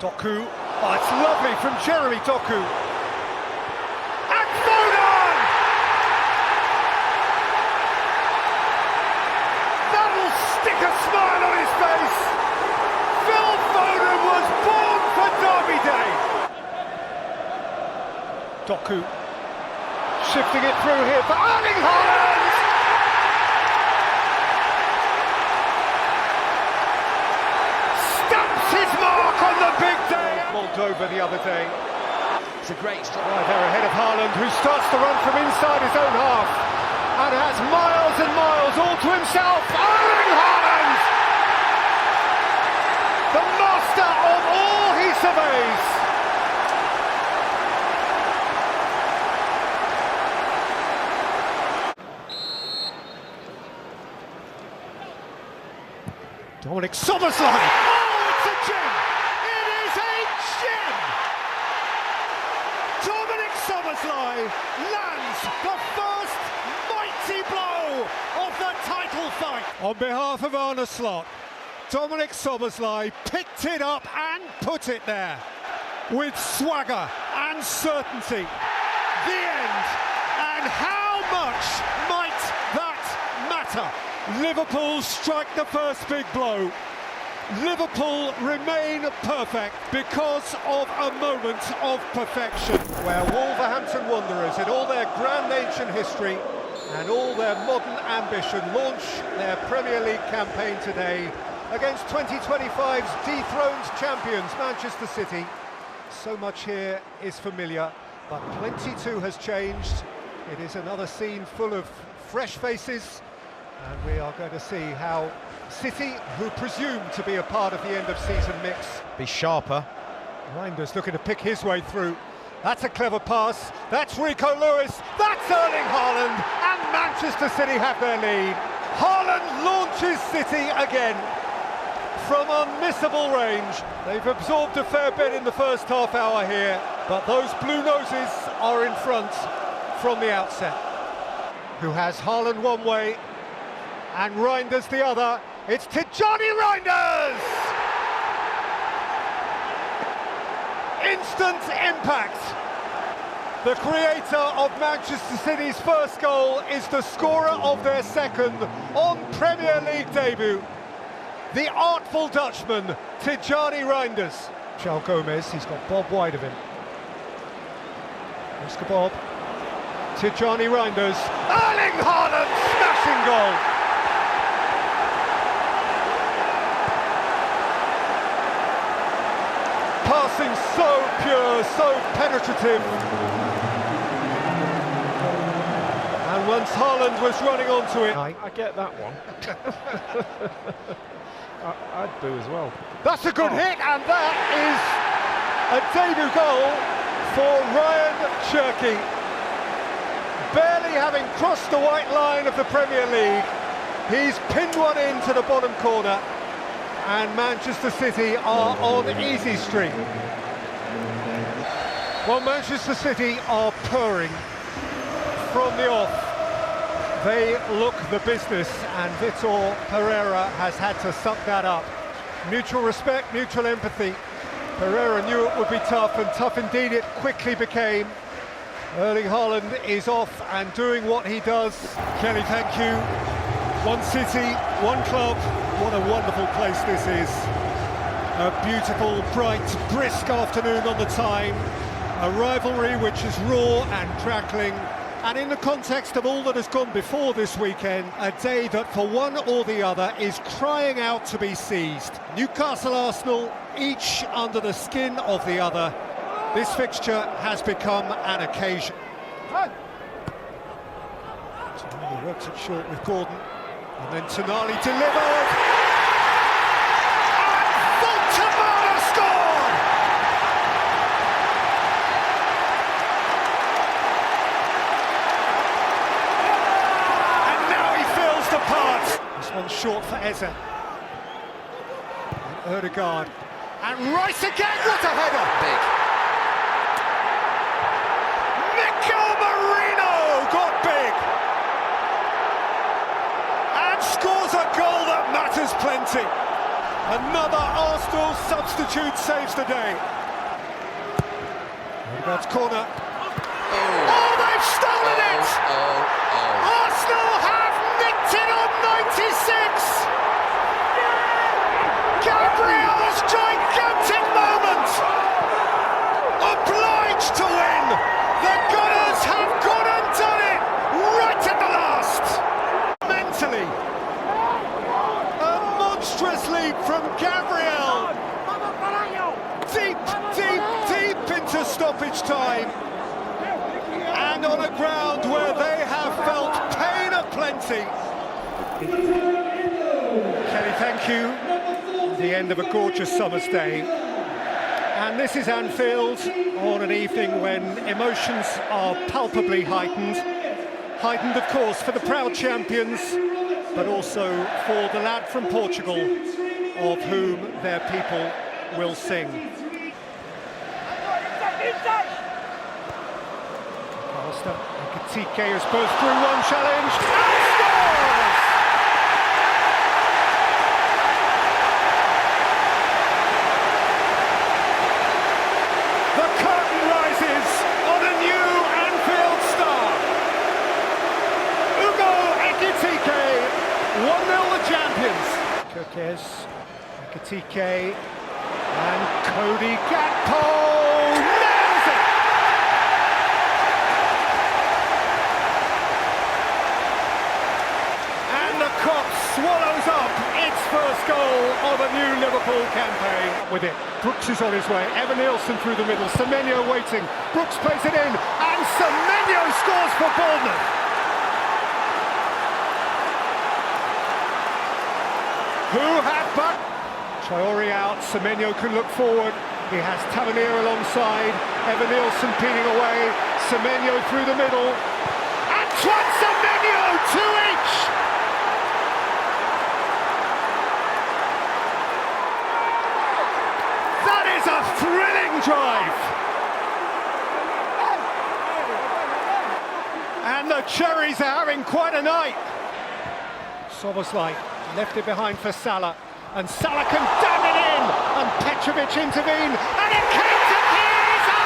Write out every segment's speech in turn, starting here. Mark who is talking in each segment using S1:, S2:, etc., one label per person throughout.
S1: Doku. Oh, it's lovely from Jeremy Doku. And Foden! That'll stick a smile on his face. Phil Foden was born for Derby Day. Doku. Shifting it through here for Erling Haaland! Stamps his mark on the big day! Moldova the other day.
S2: It's a great strike.
S1: Right there ahead of Haaland, who starts to run from inside his own half and has miles and miles all to himself. Erling Haaland! The master of all he surveys. Dominic Szoboszlai! Oh, it's a gem! It is a gem! Dominic Szoboszlai lands the first mighty blow of the title fight. On behalf of Arne, Dominic Szoboszlai picked it up and put it there with swagger and certainty. The end. And how much might that matter? Liverpool strike the first big blow. Liverpool remain perfect because of a moment of perfection. Where Wolverhampton Wanderers, in all their grand ancient history and all their modern ambition, launch their Premier League campaign today against 2025's dethroned champions, Manchester City. So much here is familiar, but plenty too has changed. It is another scene full of fresh faces, and we are going to see how City, who presume to be a part of the end-of-season mix,
S2: Be sharper.
S1: Reinders looking to pick his way through. That's a clever pass. That's Rico Lewis. That's Erling Haaland. And Manchester City have their lead. Haaland launches City again from unmissable range. They've absorbed a fair bit in the first half hour here, but those Blue Noses are in front from the outset. Who has Haaland one way and Reinders the other. It's Tijjani Reinders! Instant impact. The creator of Manchester City's first goal is the scorer of their second on Premier League debut. The artful Dutchman, Tijjani Reinders. Charles Gomez, he's got Bob wide of him. Oscar Bob. Tijjani Reinders. Erling Haaland, smashing goal. Passing so pure, so penetrative. And once Haaland was running onto it...
S3: I get that one. I'd do as well.
S1: That's a good hit, and that is a debut goal for Ryan Cherky. Barely having crossed the white line of the Premier League, he's pinned one into the bottom corner. And Manchester City are on easy street. Well, Manchester City are purring from the off. They look the business, and Vitor Pereira has had to suck that up. Mutual respect, mutual empathy. Pereira knew it would be tough, and tough indeed it quickly became. Erling Haaland is off and doing what he does. Kelly, thank you. One city, one club. What a wonderful place this is. A beautiful, bright, brisk afternoon on the Tyne. A rivalry which is raw and crackling. And in the context of all that has gone before this weekend, a day that for one or the other is crying out to be seized. Newcastle Arsenal, each under the skin of the other. This fixture has become an occasion. He works it short with Gordon. And then Tonali delivered. And Voltemada scored! And now he fills the part. This one's short for Eze. And Ødegaard. And Rice again, what a header!
S2: Big.
S1: Mikel Merino got big. Scores a goal that matters plenty. Another Arsenal substitute saves the day. Odegaard's corner. Oh, they've stolen it! Arsenal have nicked it on 96! Gabriel's gigantic moment! Obliged to win! The Gunners have gone and done it! Right at the last! Mentally, a monstrous leap from Gabriel! Deep into stoppage time! And on a ground where they have felt pain aplenty. Kelly, thank you. The end of a gorgeous summer's day. And this is Anfield on an evening when emotions are palpably heightened. Heightened, of course, for the proud champions, but also for the lad from Portugal, of whom their people will sing. Ekitike has burst through one challenge and scores! The curtain rises on a new Anfield star. Ugo Ekitike, 1-0 the champions. Kirkes, Ekitike, and Cody Gakpo. Swallows up its first goal of a new Liverpool campaign. With it, Brooks is on his way. Evan Nielsen through the middle. Semenyo waiting. Brooks plays it in, and Semenyo scores for Bournemouth. Who had back? Traore out. Semenyo can look forward. He has Tavernier alongside. Evan Nielsen peeling away. Semenyo through the middle. Antoine Semenyo, 2 each. A thrilling drive, and the Cherries are having quite a night. Szoboszlai left it behind for Salah, and Salah can dam it in, and Petrovic intervened, and it came to Chiesa!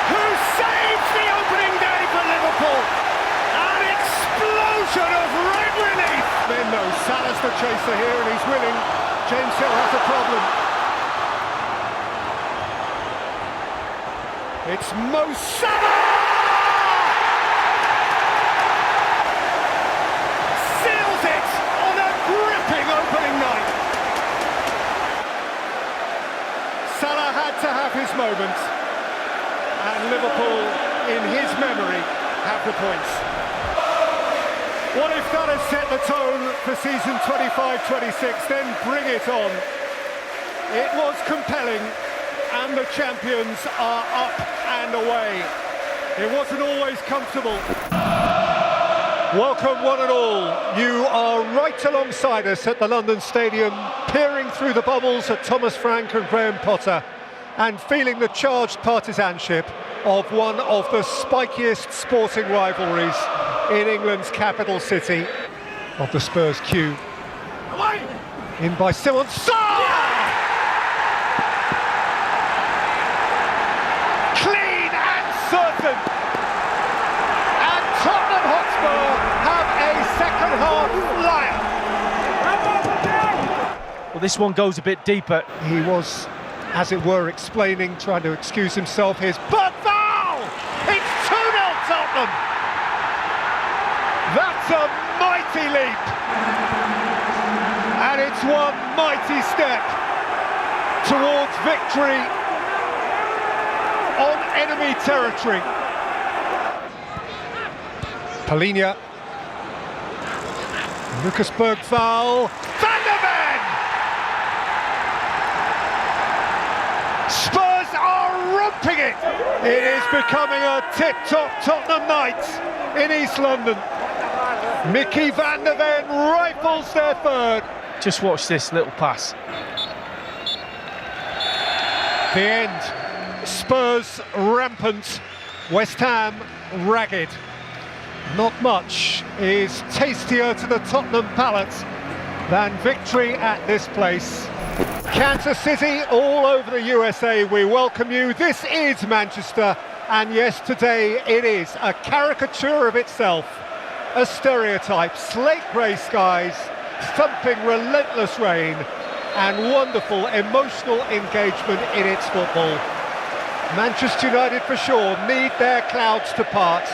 S1: Who saves the opening day for Liverpool? An explosion of red relief! Then no, Salah's the chaser here and he's winning. James Hill has a problem. It's Mo Salah! Seals it on a gripping opening night. Salah had to have his moment, and Liverpool, in his memory, have the points. What if that has set the tone for season 25-26? Then bring it on. It was compelling, and the champions are up and away. It wasn't always comfortable. Welcome one and all. You are right alongside us at the London Stadium, peering through the bubbles at Thomas Frank and Graham Potter, and feeling the charged partisanship of one of the spikiest sporting rivalries in England's capital city. Of the Spurs queue. In by Simon. Clean and certain. And Tottenham Hotspur have a second half flyer.
S2: Well, this one goes a bit deeper.
S1: He was, as it were, explaining, trying to excuse himself. Here's foul! It's 2-0 Tottenham! That's a mighty leap! And it's one mighty step towards victory on enemy territory. Palhinha. Lucas Berg foul. Van der Ven! Spurs are romping it! It is becoming a tip-top Tottenham night in East London. Mickey Van der Ven rifles their third.
S2: Just watch this little pass.
S1: The end. Spurs rampant, West Ham ragged. Not much is tastier to the Tottenham palate than victory at this place. Kansas City, all over the USA, we welcome you. This is Manchester, and yes, today it is a caricature of itself. A stereotype, slate grey skies, thumping relentless rain, and wonderful emotional engagement in its football. Manchester United for sure need their clouds to part.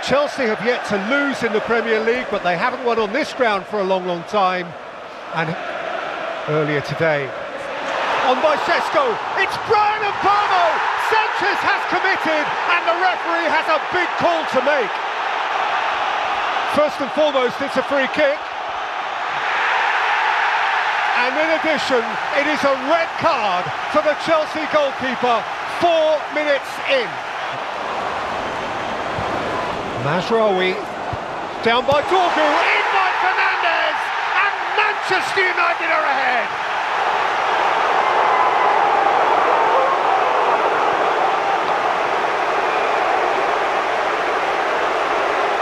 S1: Chelsea have yet to lose in the Premier League, but they haven't won on this ground for a long, long time. And earlier today, on by Sesko, it's Brian Mbeumo! Sanchez has committed, and the referee has a big call to make. First and foremost, it's a free kick. And in addition, it is a red card for the Chelsea goalkeeper 4 minutes in. Mazraoui, down by Dorgu, in by Fernandes, and Manchester United are ahead.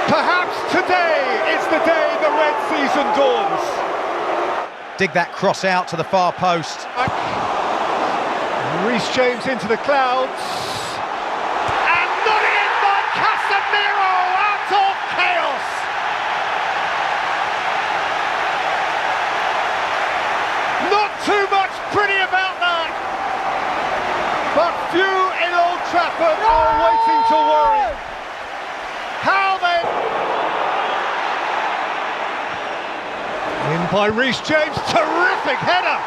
S1: Perhaps today is the day the red season dawns.
S4: Dig that cross out to the far post.
S1: Reece James into the clouds. And not in by Casemiro out of chaos. Not too much pretty about that. But few in Old Trafford are waiting to worry. How then? In by Reece James, terrific header.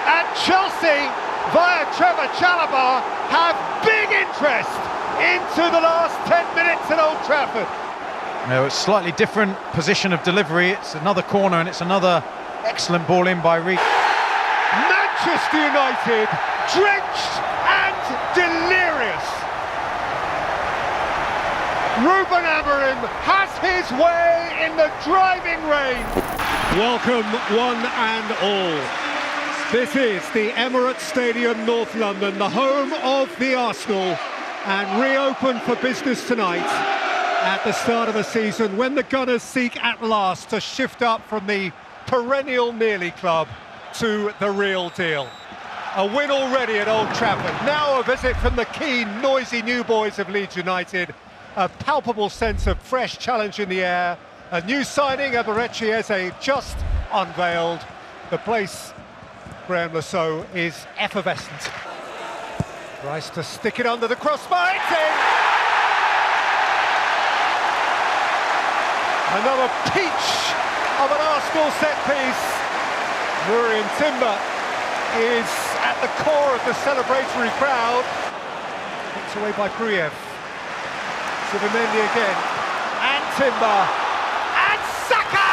S1: And Chelsea, via Trevor Chalobah, have big interest into the last 10 minutes at Old Trafford.
S4: No, it's slightly different position of delivery. It's another corner and it's another excellent ball in by Reece.
S1: Manchester United, drenched and delirious. Ruben Amorim has his way in the driving rain. Welcome one and all. This is the Emirates Stadium, North London, the home of the Arsenal, and reopened for business tonight at the start of the season when the Gunners seek at last to shift up from the perennial nearly club to the real deal. A win already at Old Trafford, now a visit from the keen, noisy new boys of Leeds United. A palpable sense of fresh challenge in the air. A new signing, Eberechi Eze, just unveiled. The place, Graham Lasso, is effervescent. Rice to stick it under the crossbar, it's in! Another peach of an Arsenal set piece. Drury and Timber is at the core of the celebratory crowd. Picked away by Gruyev. Zubimendi again, and Timber, and Saka!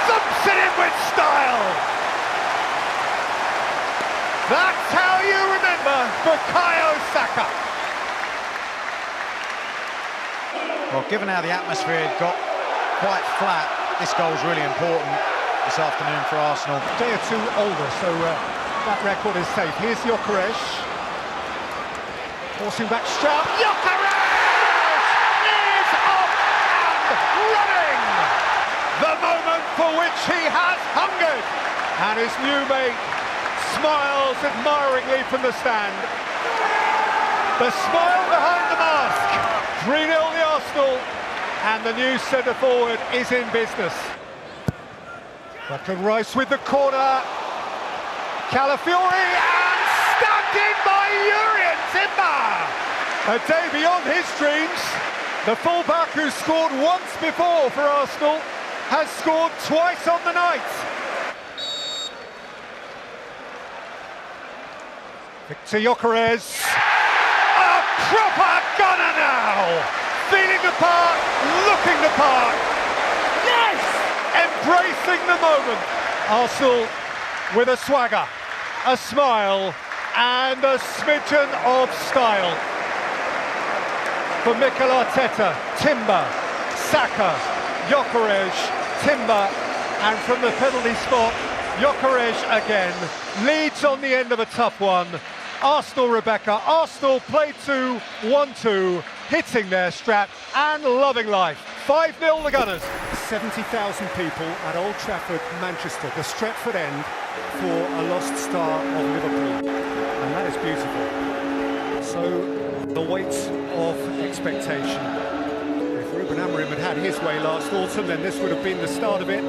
S1: Thumps it in with style! That's how you remember Bukayo Saka.
S4: Well, given how the atmosphere got quite flat, this goal's really important this afternoon for Arsenal.
S1: A day or two older, so that record is safe. Here's Gyökeres. Forcing back Stroud, Gyökeres is off and running! The moment for which he has hungered! And his new mate smiles admiringly from the stand. The smile behind the mask. 3-0 the Arsenal, and the new centre-forward is in business. Declan Rice with the corner. Calafiori, and stabbed in by Urian Timber! A day beyond his dreams. The fullback who scored once before for Arsenal has scored twice on the night. Victor Gyökeres, a proper gunner now! Feeling the part, looking the part. Yes! Embracing the moment. Arsenal with a swagger, a smile, and a smidgen of style. For Mikel Arteta, Timber, Saka, Gyökeres, Timber, and from the penalty spot, Gyökeres again. Leeds on the end of a tough one, Arsenal, Rebecca. Arsenal play 2-1-2, hitting their strap and loving life. 5-0 the Gunners. 70,000 people at Old Trafford, Manchester, the Stretford end for a lost star of Liverpool. And that is beautiful. So, the weight of expectation. If Ruben Amorim had his way last autumn, then this would have been the start of it.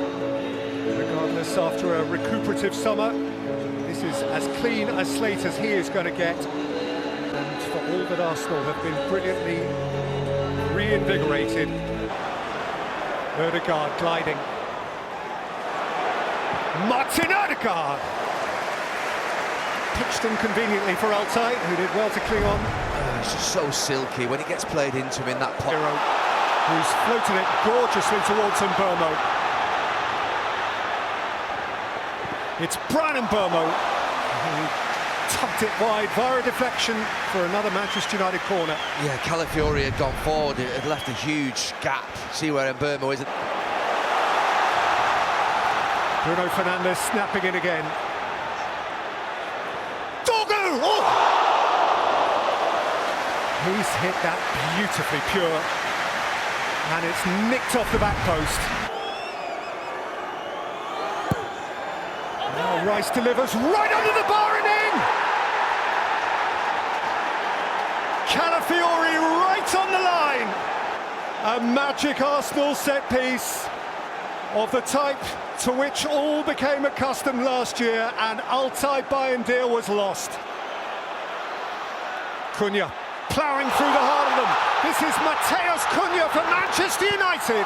S1: Regardless, after a recuperative summer, this is as clean a slate as he is going to get. And for all that Arsenal have been brilliantly reinvigorated. Odegaard gliding. Martin Odegaard! Pitched inconveniently for Altay, who did well to cling on.
S5: It's just so silky when it gets played into him in that plot.
S1: Who's floated it gorgeously towards Mbeumo. It's Brian Mbeumo who tucked it wide via a deflection for another Manchester United corner.
S5: Yeah, Calafiori had gone forward, it had left a huge gap. See where Mbeumo is.
S1: Bruno Fernandes snapping in again. Dogu! Oh! He's hit that beautifully pure. And it's nicked off the back post. Now Rice delivers right under the bar and in! Calafiori right on the line! A magic Arsenal set piece of the type to which all became accustomed last year, and Altay Bayındır was lost. Cunha ploughing through the heart of them. This is Matheus Cunha for Manchester United.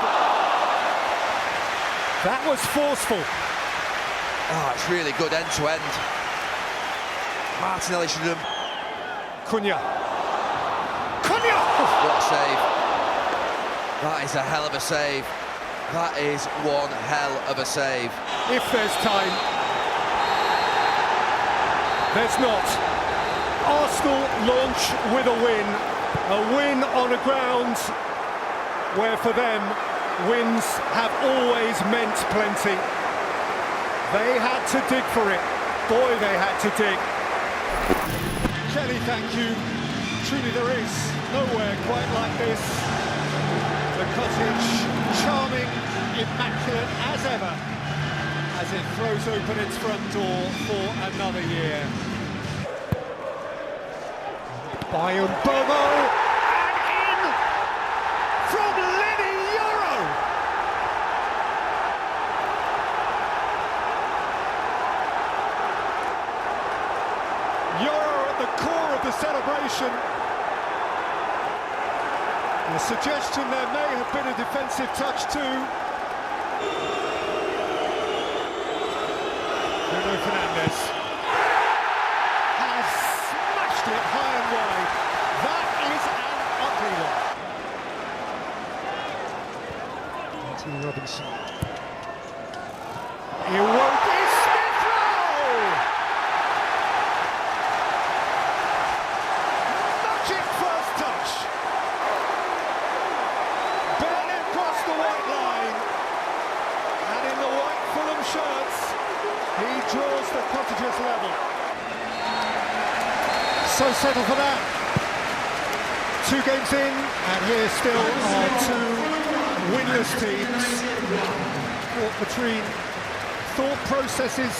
S1: That was forceful.
S5: Oh, it's really good end to end. Martinelli should have.
S1: Cunha. Cunha!
S5: What a save. That is a hell of a save. That is one hell of a save.
S1: If there's time, there's not. Arsenal launch with a win on a ground where for them wins have always meant plenty. They had to dig for it. Boy, they had to dig. Kelly, thank you. Truly there is nowhere quite like this. The cottage, charming, immaculate as ever, as it throws open its front door for another year. By Mbeumo, and in from Lenny Yoro. Yoro at the core of the celebration. The suggestion there may have been a defensive touch too. Bruno Fernandes has smashed it high and wide. That is an ugly one. Anthony Robinson. Iwobi Smith-Rowe! Magic first touch. Barely across the white line. And in the white Fulham shirts, he draws the cottagers level. So settled for that. 2 games in, and here still are 2 winless teams. Caught between thought processes